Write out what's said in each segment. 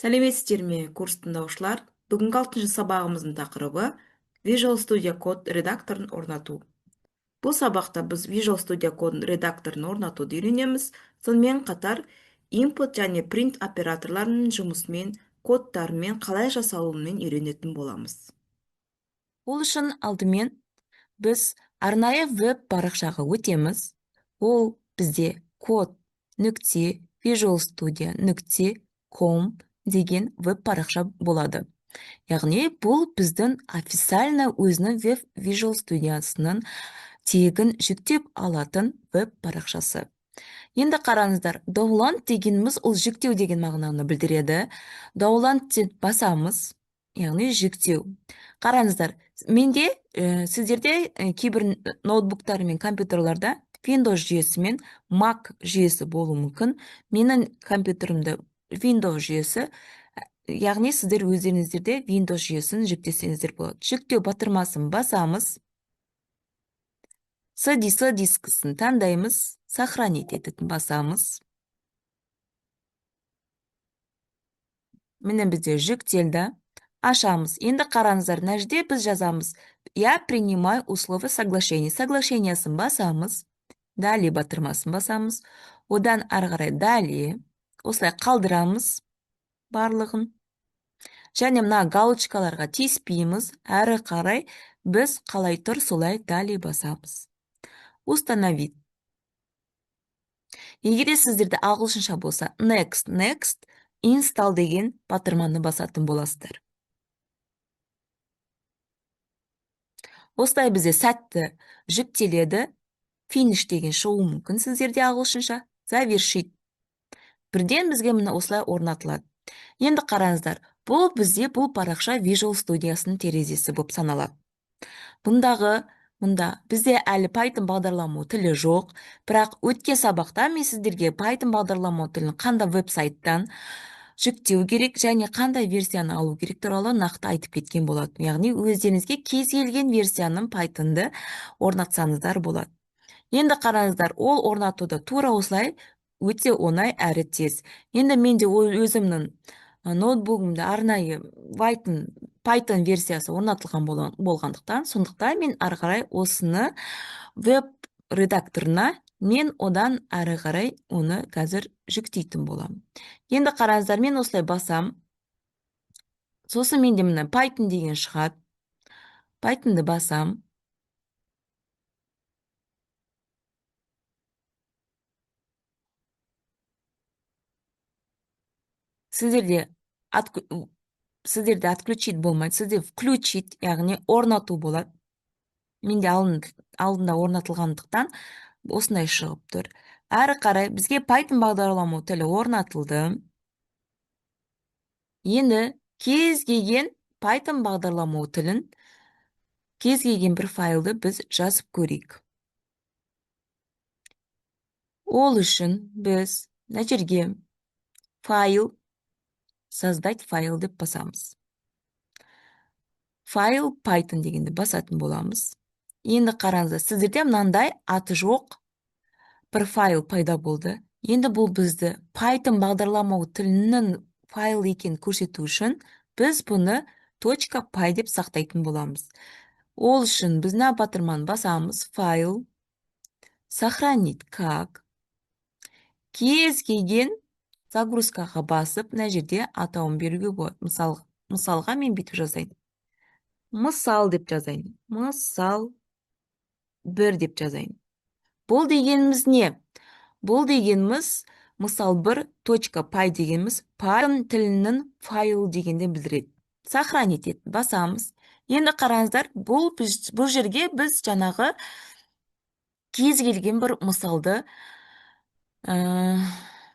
Сәлеметсіздер ме, курс тыңдаушылар? Бүгінгі 6 сабағымыздың тақырыбы Visual Studio Code редакторын орнату. Бұл сабақта біз Visual Studio Code редакторын орнатуды үйренеміз. Сонымен қатар input және print операторларының жұмысымен, кодтарымен қалай жасалуымен үйренетін боламыз. Ол үшін алдымен біз арнайы веб парақшаға өтеміз. Ол бізде код нүкте Visual Studio нүкте com деген веб парақша болады. Яғни бұл біздің официально өзінің веб Visual Studio'сының тегін жүктеп алатын веб парақшасы. Енді қараңыздар, download дегеніміз ол жүктеу деген мағынаны білдіреді. Download басамыз, яғни жүктеу. Қараңыздар, менде сіздерде кейбір ноутбуктар мен компьютерларда Windows жүйесі мен Mac жүйесі болуы мүмкін. Менің компьютерімде Windows жүйесі, яғни сіздер өздеріңіздерде Windows жүйесін жүктесеңіздер болады. Жүктеу батырмасын басамыз, C дискісін таңдаймыз, сохранить ететін басамыз. Міне бізде жүктелді. Ашамыз. Енді қараңыздар, мына жерде біз жазамыз. Я принимаю условия соглашения. Соглашениyaсын басамыз. Далее батырмасын басамыз. Одан ары қарай далее. Осылай қалдырамыз барлығын. Және мына галочкаларға тиіспейміз. Әрі қарай біз қалай тұр солай далее басамыз. Установить. Егер сіздерде ағылшынша болса, next, install деген батырманы басатын боласыздар. Осылай бізде сәтті жүктеледі. Finish деген шығуы мүмкін сіздерде ағылшынша. Завершить. Бірден бізге мына осылай орнатылады. Енді қараңыздар, бұл парақша Visual Studio'сының терезесі болып саналады. Мұнда бізде әлі Python бағдарламау тілі жоқ, бірақ өткен сабақта мен сіздерге Python бағдарламау тілін қандай веб-сайттан жүктеу керек және қандай версияны алу керек туралы нақты айтып кеткен болады. Яғни өздеріңізге кез келген версияның Python'ды орнатсаңыздар болады. Енді қараңыздар, ол орнатуды тура осылай өте оңай әрі тез. Енді менде өзімнің ноутбугымда арнайы Python версиясы орнатылған болғандықтан, сондықтан мен ары қарай осыны веб редакторына мен одан ары қарай оны қазір жүктейтін боламын. Енді қараңыздар, мен осылай басам. Сосын менде мына Python деген шығады. Python'ды басам. Сіздерде отключить болмайды, сізде включить, яғни орнату болады. Менде алдында орнатылғандықтан осындай шығып тұр. Әрі қарай бізге Python бағдарламау тілі орнатылды. Енді кез келген Python бағдарламау тілін, кез келген бір файлды біз жазып көрейік. Ол үшін біз мына жерге файл, создать файл деп басамыз. Файл Python дегенді басатын боламыз. Енді қараңыздар, сіздерде мынандай аты жоқ бір файл пайда болды. Енді бұл бізді Python бағдарламау тілінің файл екен көрсету үшін біз бұны .py деп сақтайтын боламыз. Ол үшін біз мына батырманы басамыз. Файл, сохранить как. Кез келген загрузкаға басып, мына жерде атауын беруге болады. Мысалға мен бүйтіп жазайын. Мысал деп жазайын. Мысал 1 деп жазайын. Бұл дегеніміз не? Бұл дегеніміз мысал 1.py дегеніміз Python тілінің файл дегенде білдіреді. Сохранить ет, басамыз. Енді қараңыздар, бұл жерге біз жаңағы кез келген бір мысалды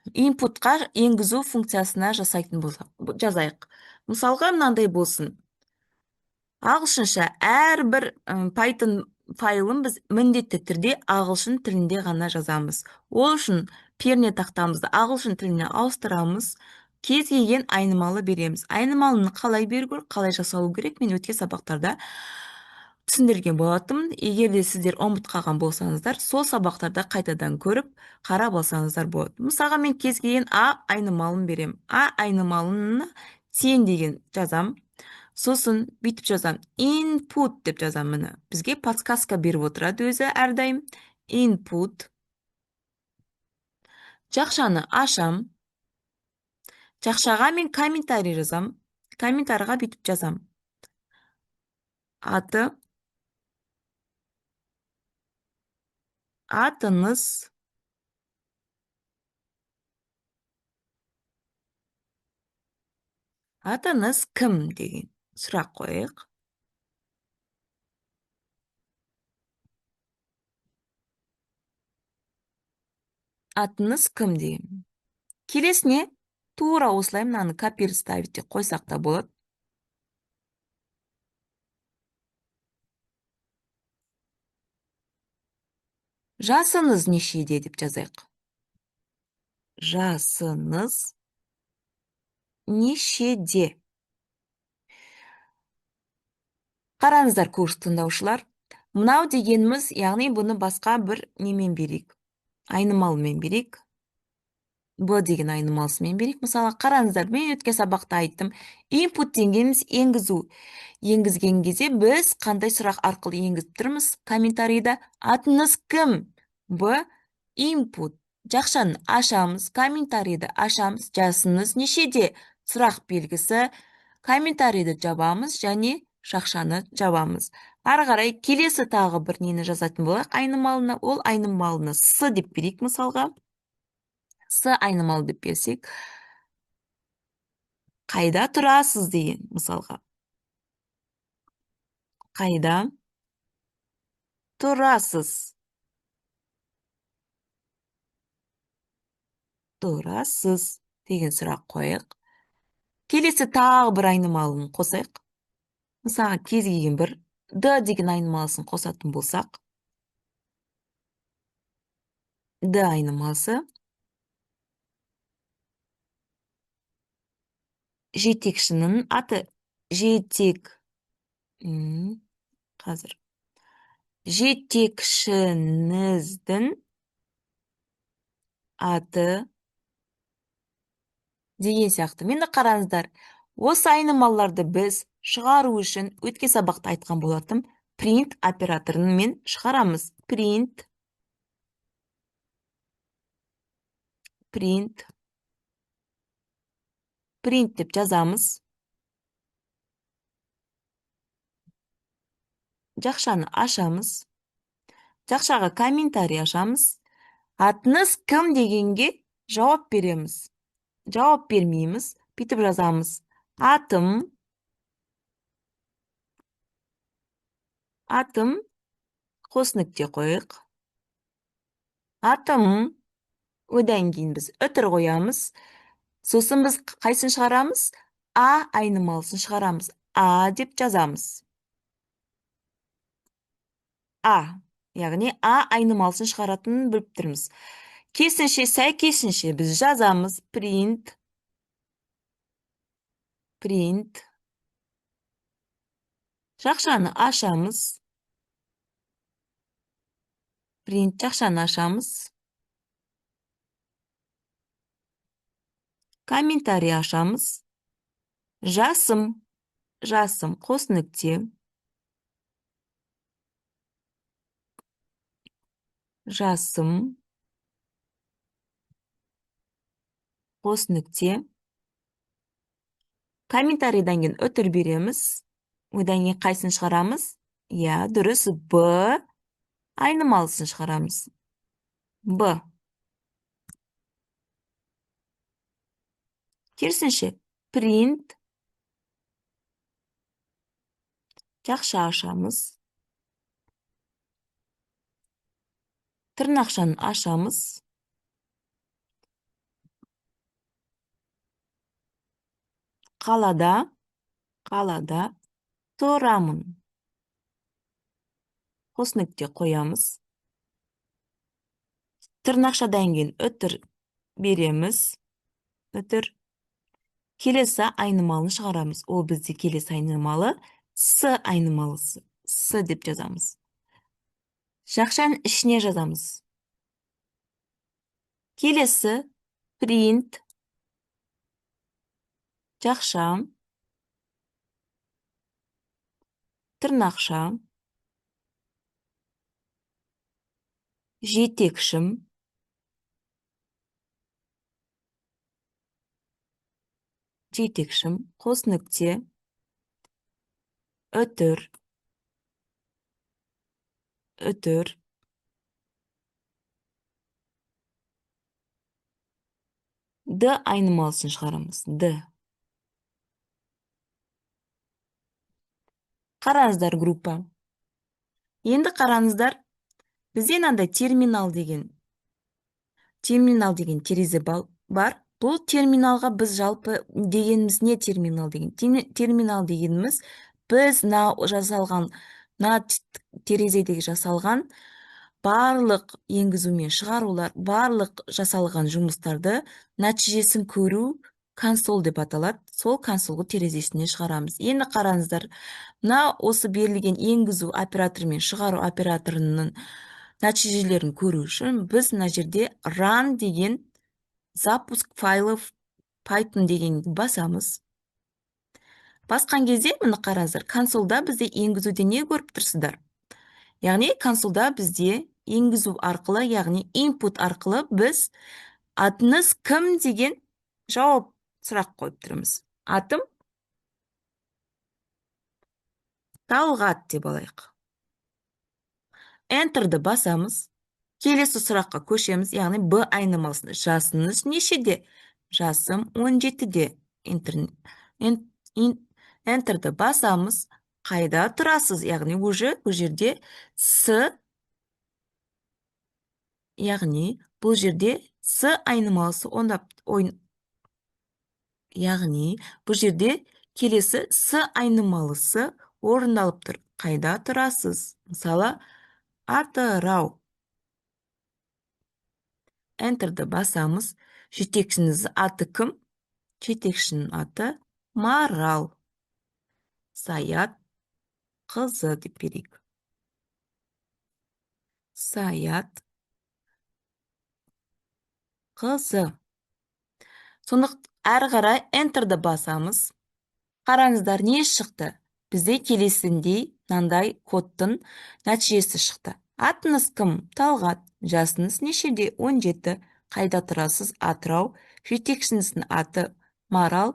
инпутқа енгізу функциясына жасайтын жазайық. Мысалға мынандай болсын. Ағылшынша әрбір Python файлын біз міндетті түрде ағылшын тілінде ғана жазамыз. Ол үшін перне тақтамызды ағылшын тіліне ауыстырамыз. Кез келген айнымалы береміз. Айнымалыны қалай беру керек, қалай жасалу керек, мен өткен сабақтарда түсіндірген болатынмын. Егер де сіздер ұмытып қалған болсаңыздар, сол сабақтарда қайтадан көріп, қарап алсаңыздар болады. Мысалға мен кез келген а айнымалын берем. А айнымалына тең деген жазам. Сосын бүйтіп жазам. Input деп жазам міне. Бізге подсказка беріп отырады өзі әрдайым. Input. Жақшаны ашам. Жақшаға мен комментарий жазам. Комментарийға бүйтіп жазам. Аты, атыңыз, атыңыз кім деген сұрақ қояйық. Атыңыз кім деген. Келесіне тура осылай мынаны копировать ставить деп қойсақ та болады. Жасыңыз нешеде деп жазайық. Жасыңыз нешеде. Қараңыздар, курс тыңдаушылар. Мынау дегеніміз, яғни бұны басқа бір немен берейік. Айнымалымен берейік. Б деген айнымалысымен берейік. Мысалы, қараңыздар, мен өткен сабақта айттым. Input дегеніміз енгізу. Енгізген кезде біз қандай сұрақ арқылы енгізіп тұрмыз? Комментарийда атыңыз кім? Б input. Жақшаны ашамыз, комментарийді ашамыз, жасыңыз нешеде? Сұрақ белгісі, комментарийді жабамыз және жақшаны жабамыз. Ары қарай келесі тағы бір нені жазатын болайық айнымалына. Ол айнымалына с деп берейік мысалға. С айнымалы деп берсек. Қайда тұрасыз деген мысалға. Қайда тұрасыз? Тұрасыз деген сұрақ қойық. Келесі тағы бір айнымалын қосайық. Мысалға кез келген бір д деген айнымалысын қосатын болсақ. Д айнымалысы. Жетекшінің аты жетек. Қазір. Жетекшіңіздің аты деген сияқты. Мені қараңыздар. Осы айнымаларды біз шығару үшін өткен сабақта айтқан болатым. Print операторын мен шығарамыз. Print деп жазамыз. Жақшаны ашамыз. Жақшаға комментарий ашамыз. Атыңыз кім дегенге жауап береміз. Жауап бермейміз. Бүйтіп жазамыз. Атым қос нүкте қойық. Атым, одан кейін біз үтір қоямыз. Сосын біз қайсын шығарамыз? А айнымалысын шығарамыз. А деп жазамыз. А, яғни А айнымалысын шығаратынын біліп тұрмыз. Керісінше, сәйкесінше біз жазамыз. Print. Жақшаны ашамыз. Жақшаны ашамыз. Комментарий ашамыз. Жасым, қос нүкте. Жасым, қос нүкте. Комментарийдан кейін өтір береміз. Одан кейін қайсын шығарамыз? Я, дұрыс, Б айнымалысын шығарамыз. Б. Керісінше, print. Жақша ашамыз. Тырнақшаны ашамыз. Қалада тұрамын. Қос нүкте қоямыз. Тырнақшадан кейін өтір береміз. Өтір. Келесі айнымалыны шығарамыз. Ол бізде келесі айнымалы С айнымалысы. с деп жазамыз. Жақшаның ішіне жазамыз. Келесі print жақша, тырнақша, жетекшім, қос нүкте, үтір, д айнымалысын шығарамыз. Д. Қараңыздар группа. Енді қараңыздар, бізде мынандай терминал деген терезе бар. Бұл терминалға біз жалпы дегеніміз не терминал деген? Терминал дегеніміз біз жасалған, терезедегі жасалған барлық енгізу мен шығарулар, барлық жасалған жұмыстарды нәтижесін көру консоль деп аталады. Сол консольғы терезесіне шығарамыз. Енді қараңыздар, осы берілген енгізу операторы мен шығару операторының нәтижелерін көру үшін біз мына жерде run деген запуск файлов Python деген басамыз. Басқан кезде, міне қараңыздар, консольда бізде енгізуде не көріп тұрсыздар? Яғни консольда бізде енгізу арқылы, яғни input арқылы біз атыңыз кім деген жауап сұрақ қойып тұрмыз. Атым Талғат деп алайық. Enter'ды басамыз. Келесі сұраққа көшеміз, яғни Б айнымалысын. Жасыңыз нешеде? Жасым 17-де. Enter'ды басамыз. Қайда тұрасыз? Яғни уже бұл жерде С, яғни бұл жерде С айнымалысы яғни бұл жерде келесі С айнымалысы орындалып тұр. Қайда тұрасыз? Мысалы, Атырау. Enter'ды басамыз. Жетекшіңіз аты кім? Жетекшінің аты Марал. Саят қызы деп берейік. Саят қызы. Әрі қарай Enter'ды басамыз. Қараңыздар, не шықты? Бізде келесіндей мынандай кодтың нәтижесі шықты. Атыңыз кім? Талғат. Жасыңыз нешеде? 17. Қайда тұрасыз? Атырау. Жетекшіңіздің аты Марал.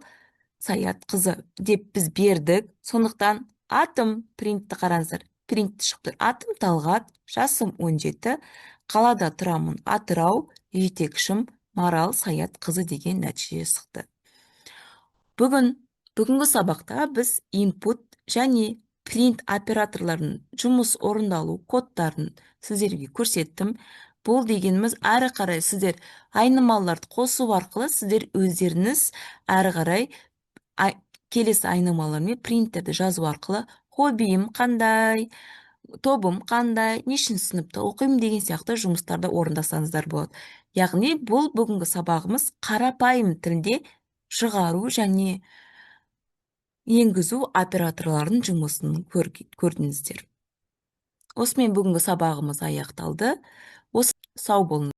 Саят қызы деп біз бердік. Сондықтан атым принтті қараңыздар. Принтті шықты. Атым Талғат. Жасым 17. Қалада тұрамын? Атырау. Жетекшім Марал. Саят қызы деген нәтиже шықты. Бүгінгі сабақта біз input және print операторларының жұмыс орындалу кодтарын сіздерге көрсеттім. Бұл дегеніміз әрі қарай сіздер айнымалыларды қосу арқылы сіздер өздеріңіз әрі қарай келесі айнымалар мен принттерді жазу арқылы хоббиім қандай, тобым қандай, нешінші сыныпта оқимын деген сияқты жұмыстарды орындасаңыздар болады. Яғни бұл бүгінгі сабағымыз қарапайым тілде шығару және енгізу операторларының жұмысын көрдіңіздер. Осымен бүгінгі сабағымыз аяқталды. Сау болыңыз.